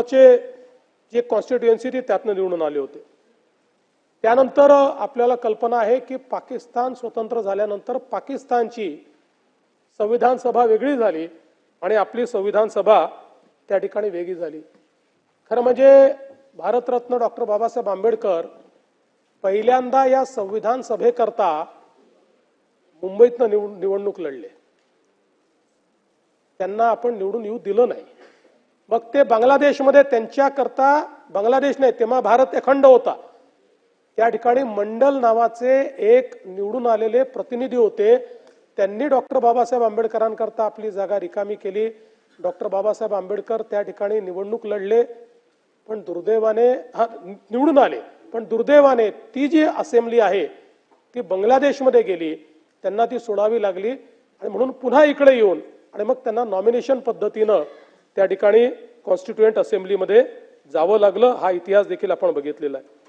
नावाचे जे कॉन्स्टिट्युएन्सी ती त्यातनं निवडून आले होते। त्यानंतर आपल्याला कल्पना आहे की पाकिस्तान स्वतंत्र झाल्यानंतर पाकिस्तानची संविधान सभा वेगळी झाली आणि आपली संविधान सभा त्या ठिकाणी वेगळी झाली। खरं म्हणजे भारतरत्न डॉक्टर बाबासाहेब आंबेडकर पहिल्यांदा या संविधान सभेकरता मुंबईतनं निवडणूक लढले। त्यांना आपण निवडून येऊ दिलं नाही। मग ते बांगलादेशमध्ये त्यांच्याकरता, बांगलादेश नाही तेव्हा भारत अखंड होता, त्या ठिकाणी मंडल नावाचे एक निवडून आलेले प्रतिनिधी होते। त्यांनी डॉक्टर बाबासाहेब आंबेडकरांकरता आपली जागा रिकामी केली। डॉक्टर बाबासाहेब आंबेडकर त्या ठिकाणी निवडणूक लढले, पण दुर्दैवाने निवडून आले, पण दुर्दैवाने ती जी असेंब्ली आहे ती बांगलादेशमध्ये गेली, त्यांना ती सोडावी लागली आणि म्हणून पुन्हा इकडे येऊन आणि मग त्यांना नॉमिनेशन पद्धतीनं त्या ठिकाणी कॉन्स्टिट्युएंट असेंब्लीमध्ये जावं लागलं। हा इतिहास देखील आपण बघितलेला आहे।